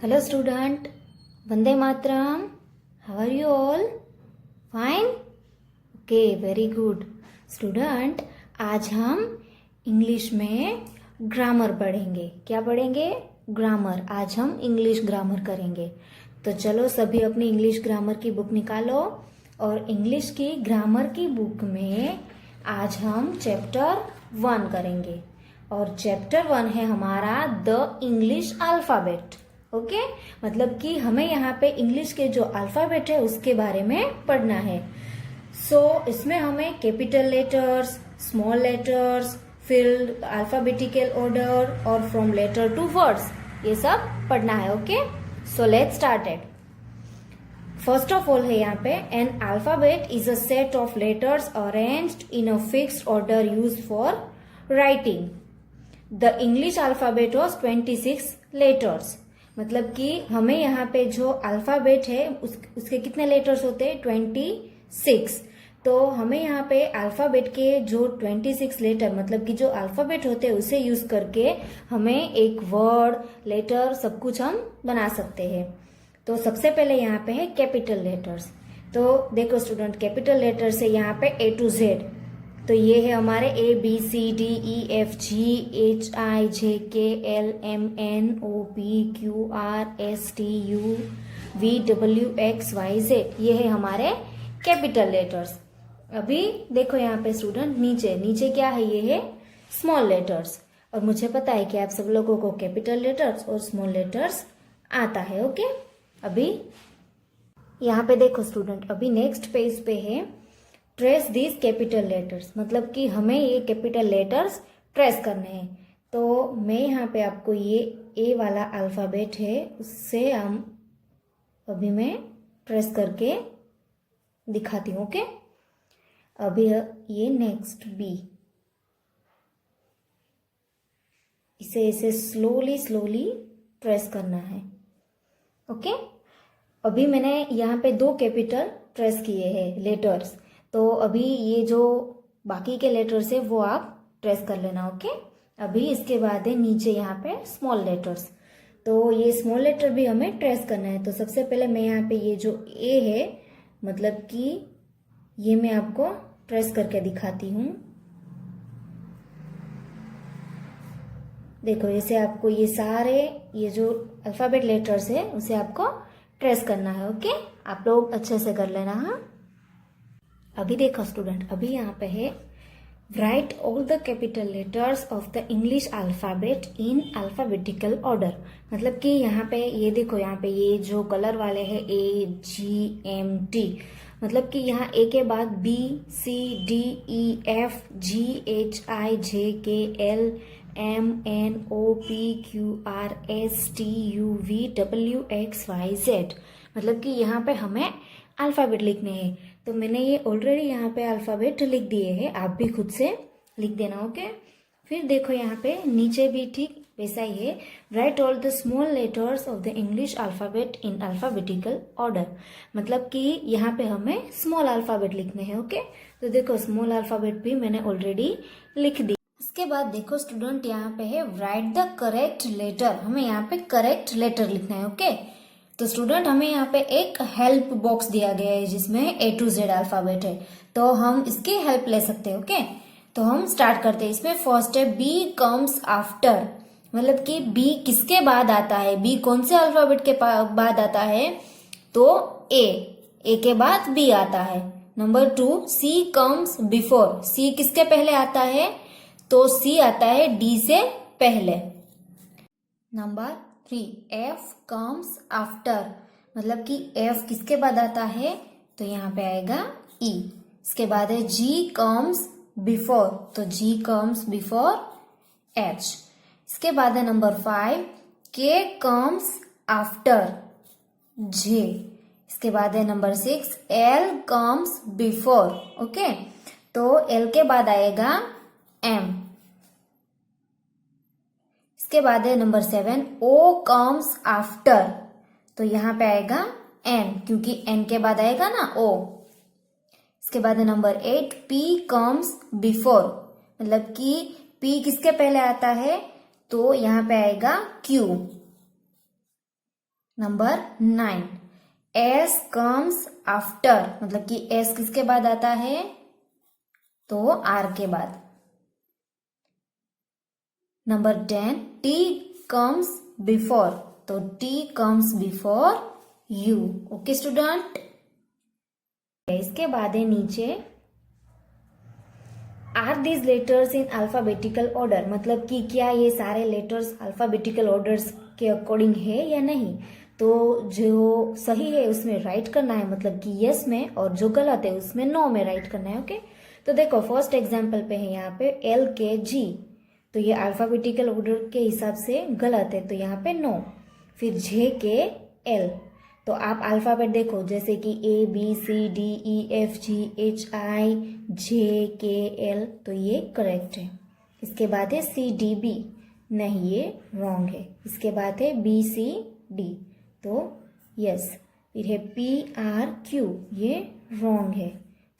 Hello student, Vande Mataram. How are you all? Fine? Okay, very good. Student, आज हम English में grammar पढ़ेंगे. क्या पढ़ेंगे? ग्रामर. आज हम इंग्लिश ग्रामर करेंगे. तो चलो सभी अपनी इंग्लिश ग्रामर की बुक निकालो और इंग्लिश की ग्रामर की बुक में आज हम चैप्टर 1 करेंगे और चैप्टर 1 है हमारा द इंग्लिश अल्फाबेट. ओके मतलब कि हमें यहाँ पे इंग्लिश के जो अल्फाबेट है उसके बारे में पढ़ना है. सो इसमें हमें कैपिटल लेटर्स, स्मॉल लेटर्स, फिर अल्फाबेटिकल ऑर्डर और फ्रॉम लेटर टू वर्ड्स ये सब पढ़ना है. Okay so let's start it. First of all है यहाँ पे an alphabet is a set of letters arranged in a fixed order used for writing. The English alphabet was 26 letters. मतलब कि हमें यहाँ पे जो अल्फाबेट है उसके कितने लेटर्स होते हैं? 26. तो हमें यहाँ पे अल्फाबेट के जो 26 लेटर मतलब कि जो अल्फाबेट होते हैं उसे यूज करके हमें एक वर्ड, लेटर सब कुछ हम बना सकते हैं. तो सबसे पहले यहाँ पे है कैपिटल लेटर्स. तो देखो स्टूडेंट, कैपिटल लेटर से यहाँ पे A to Z. तो ये है हमारे ABCDEFGHIJKLMNOPQRSTUVWXYZ. ये है हमारे कैपिटल लेटर्स. अभी देखो यहाँ पे स्टूडेंट नीचे क्या है? ये है स्मॉल लेटर्स. और मुझे पता है कि आप सब लोगों को कैपिटल लेटर्स और स्मॉल लेटर्स आता है. ओके अभी यहाँ पे देखो स्टूडेंट, अभी नेक्स्ट पेज पे है ट्रेस दिस कैपिटल लेटर्स. मतलब कि हमें ये कैपिटल लेटर्स ट्रेस करने हैं. तो मैं यहाँ पे आपको ये ए वाला अल्फाबेट है उससे हम अभी मैं ट्रेस करके दिखाती हूँ. ओके अभी ये नेक्स्ट बी, इसे ऐसे स्लोली ट्रेस करना है. ओके अभी मैंने यहाँ पे 2 कैपिटल ट्रेस किए हैं लेटर्स. तो अभी ये जो बाकी के लेटर्स है वो आप ट्रेस कर लेना. ओके अभी इसके बाद है नीचे यहाँ पे स्मॉल लेटर्स. तो ये स्मॉल लेटर भी हमें ट्रेस करना है. तो सबसे पहले मैं यहाँ पे ये जो ए है मतलब कि ये मैं आपको ट्रेस करके दिखाती हूँ. देखो ऐसे आपको ये सारे ये जो अल्फाबेट लेटर्स है उसे आपको ट्रेस करना है. ओके आप लोग अच्छे से कर लेना. हाँ अभी देखो स्टूडेंट, अभी यहाँ पे है right all the capital letters of the English alphabet in alphabetical order. मतलब कि यहाँ पे ये देखो, यहाँ पे ये जो कलर वाले हैं AGMT मतलब कि यहाँ ए के बाद BCDEFGHIJKLMNOPQRSTUVWXYZ. मतलब कि यहाँ पे हमें अल्फाबेट लिखने हैं. तो मैंने ये ऑलरेडी यहाँ पे अल्फाबेट लिख दिए हैं, आप भी खुद से लिख देना. ओके फिर देखो यहाँ पे नीचे भी ठीक वैसा ही है. Right all the small letters of the English alphabet in alphabetical order. मतलब कि यहाँ पे हमें स्मॉल अल्फाबेट लिखने हैं. ओके तो देखो स्मॉल अल्फाबेट भी मैंने ऑलरेडी लिख दी. इसके बाद देखो स्टूडेंट यहाँ पे है राइट द करेक्ट लेटर. हमें यहाँ पे करेक्ट लेटर लिखना है. ओके तो स्टूडेंट हमें यहाँ पे एक हेल्प बॉक्स दिया गया है जिसमें A to Z अल्फाबेट है. तो हम इसकी हेल्प ले सकते हैं. ओके तो हम स्टार्ट करते हैं. इसमें फर्स्ट है B कम्स आफ्टर. मतलब कि B किसके बाद आता है? B कौन से अल्फाबेट के बाद आता है? तो A के बाद B आता है. Number 2 C comes before. C किसके पहले आता है? तो C आता है D से पहले. Number 3 F comes after. मतलब कि F किसके बाद आता है? तो यहाँ पे आएगा E. इसके बाद है G कम्स बिफोर. तो G कम्स बिफोर H. इसके बाद है number 5 K comes after J. इसके बाद है number 6 L comes before. Okay तो L के बाद आएगा M. इसके बाद है नंबर 7 O कम्स आफ्टर. तो यहाँ पे आएगा N क्योंकि N के बाद आएगा ना O. इसके बाद है नंबर 8 P कम्स बिफोर. मतलब कि P किसके पहले आता है? तो यहाँ पे आएगा Q. Number 9, S comes after, मतलब कि एस किसके बाद आता है, तो आर के बाद। नंबर 10, टी कम्स बिफोर, तो T comes before U. Okay student, इसके बाद है नीचे, are these letters in alphabetical order, मतलब कि क्या ये सारे लेटर्स अल्फाबेटिकल ऑर्डर्स के अकॉर्डिंग है या नहीं। तो जो सही है उसमें राइट करना है, मतलब कि यस में, और जो गलत है उसमें नो में राइट करना है। ओके, तो देखो फर्स्ट एग्जाम्पल पे है यहाँ पे एल के जी, तो ये अल्फाबेटिकल ऑर्डर के हिसाब से गलत है, तो यहाँ पे नो। फिर जे के एल, तो आप अल्फाबेट देखो जैसे कि A B C D E F G H I J K L, तो ये करेक्ट है। इसके बाद है सी डी बी, नहीं ये रॉन्ग है। इसके बाद है बी सी डी, तो यस। फिर है पी आर क्यू, ये रॉन्ग है,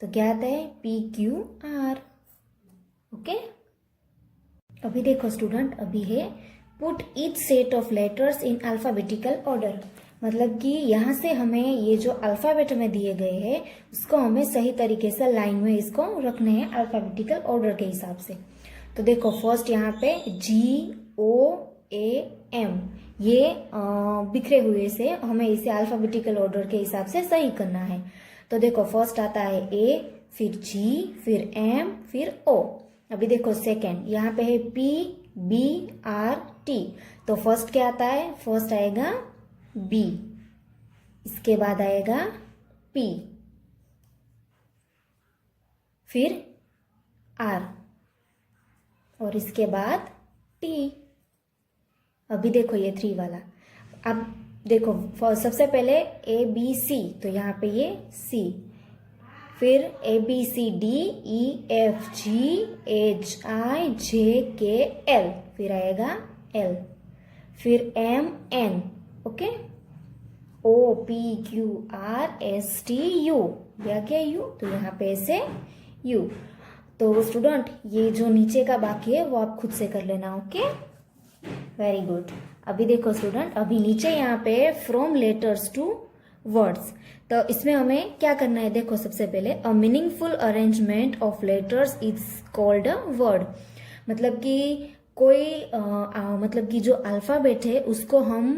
तो क्या आता है पी क्यू आर। ओके, अभी देखो स्टूडेंट, अभी है put each set of letters in alphabetical order, मतलब कि यहाँ से हमें ये जो अल्फाबेट में दिए गए हैं उसको हमें सही तरीके से लाइन में इसको रखने हैं अल्फाबेटिकल ऑर्डर के हिसाब से। तो देखो फर्स्ट यहाँ पे जी ओ ए एम, ये बिखरे हुए से हमें इसे अल्फाबेटिकल ऑर्डर के हिसाब से सही करना है। तो देखो फर्स्ट आता है ए, फिर जी, फिर एम, फिर ओ। अभी देखो सेकेंड यहाँ पे है पी बी आर टी, तो फर्स्ट क्या आता है, फर्स्ट आएगा बी, इसके बाद आएगा पी, फिर आर, और इसके बाद टी। अभी देखो ये 3 वाला, अब देखो सबसे पहले ए बी सी, तो यहाँ पे ये सी, फिर A B C D E F G H I J K L, फिर आएगा एल, फिर M N, okay, O P Q R S T U, या क्या यू, तो यहाँ पे ऐसे यू। तो स्टूडेंट ये जो नीचे का बाकी है वो आप खुद से कर लेना। Okay, very good. अभी देखो स्टूडेंट, अभी नीचे यहाँ पे फ्रॉम लेटर्स टू वर्ड्स, तो इसमें हमें क्या करना है, देखो सबसे पहले a meaningful arrangement of letters is called a word, मतलब कि कोई मतलब कि जो अल्फाबेट है उसको हम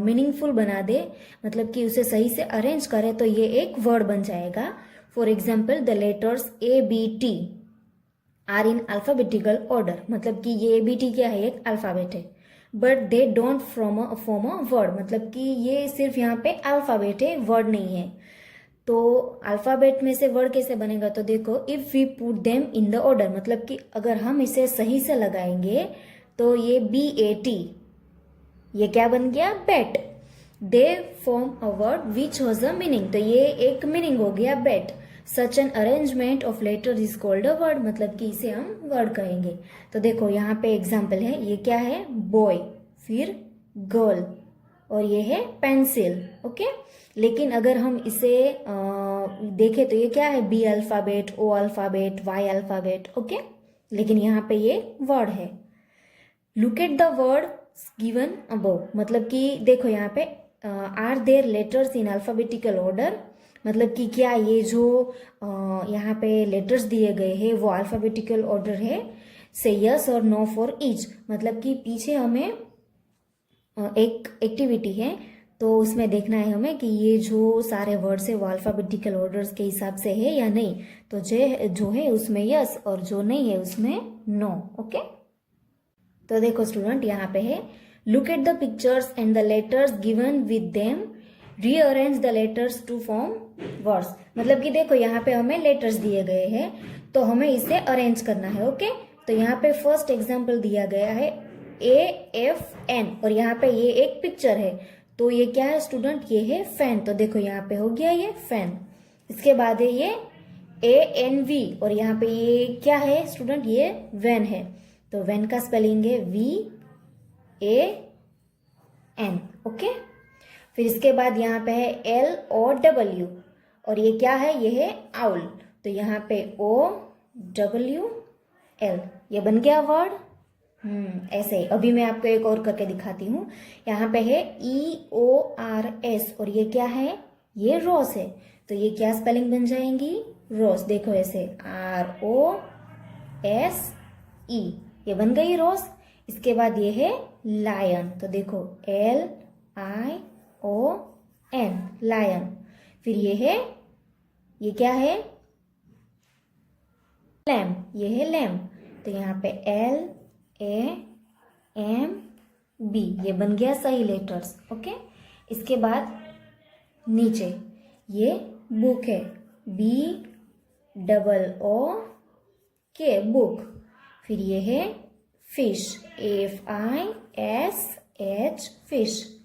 मीनिंगफुल बना दे, मतलब कि उसे सही से अरेंज करें तो ये एक वर्ड बन जाएगा। For example the letters A B T R in alphabetical order, मतलब कि ये ए बी टी क्या है, एक अल्फाबेट है, but they don't form a word, मतलब कि ये सिर्फ यहाँ पे अल्फाबेट है, वर्ड नहीं है। तो अल्फाबेट में से वर्ड कैसे बनेगा, तो देखो if we put them in the order, मतलब कि अगर हम इसे सही से लगाएंगे तो ये बी ए टी, ये क्या बन गया, bat. They form a word which has a meaning, तो ये एक मीनिंग हो गया bat. Such an arrangement of letter is called a word, मतलब कि इसे हम वर्ड कहेंगे। तो देखो यहाँ पे एग्जाम्पल है, ये क्या है, बॉय, फिर गर्ल, और ये है पेंसिल। ओके, लेकिन अगर हम इसे देखें तो ये क्या है, B alphabet, O alphabet, Y alphabet. Okay, लेकिन यहाँ पे ये वर्ड है। Look at the word given above, मतलब कि देखो यहाँ पे are there letters in alphabetical order, मतलब कि क्या ये जो यहाँ पे लेटर्स दिए गए हैं वो अल्फाबेटिकल ऑर्डर है। से यस और नो फॉर ईच, मतलब कि पीछे हमें एक एक्टिविटी है, तो उसमें देखना है हमें कि ये जो सारे वर्ड्स है वो अल्फाबेटिकल ऑर्डर्स के हिसाब से है या नहीं। तो जो है उसमें यस, और जो नहीं है उसमें नो। ओके, तो देखो स्टूडेंट यहाँ पे है, look at the pictures and the letters given with them, rearrange the letters to form words, मतलब कि देखो यहाँ पे हमें लेटर्स दिए गए हैं तो हमें इसे अरेंज करना है। ओके, तो यहाँ पे फर्स्ट एग्जाम्पल दिया गया है ए एफ एन, और यहाँ पे ये एक पिक्चर है, तो ये क्या है स्टूडेंट, ये है फैन, तो देखो यहाँ पे हो गया ये फैन। इसके बाद है ये ए एन वी, और यहाँ पे ये क्या है स्टूडेंट, ये वैन है, तो वैन का स्पेलिंग है वी ए एन। ओके, फिर इसके बाद यहाँ पे है एल ओ डब्ल्यू, और ये क्या है, ये है आउल, तो यहाँ पे ओ डब्ल्यू एल, ये बन गया वर्ड। ऐसे ही। अभी मैं आपको एक और करके दिखाती हूँ। यहाँ पे है EORS और ये क्या है, ये रोज है। तो ये क्या स्पेलिंग बन जाएंगी, रोज। देखो ऐसे ROSE, ये बन गई रोज। इसके बाद ये है लायन, तो देखो LION, लायन। फिर ये है, ये क्या है, लैम, ये है लैम। तो यहाँ पे LAMB, ये बन गया सही लेटर्स। ओके, इसके बाद नीचे ये बुक है, BOOK, बुक। फिर ये है फिश, FISH, फिश।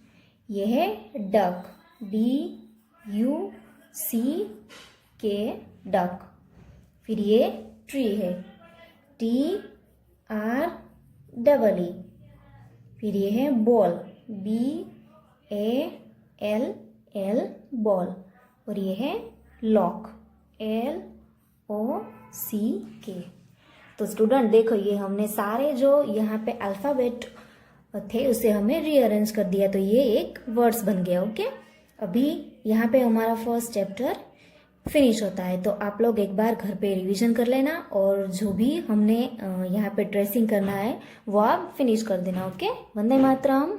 ये है डक, DUCK, डक। फिर ये ट्री है, TREE। फिर ये है बॉल, BALL, बॉल। और ये है लॉक, LOCK। तो स्टूडेंट देखो, ये हमने सारे जो यहाँ पे अल्फाबेट थे उसे हमें रीअरेंज कर दिया, तो ये एक वर्ड्स बन गया। ओके, अभी यहाँ पे हमारा फर्स्ट चैप्टर फिनिश होता है। तो आप लोग एक बार घर पे रिवीजन कर लेना और जो भी हमने यहाँ पे ट्रेसिंग करना है वो आप फिनिश कर देना। ओके, वंदे मातरम।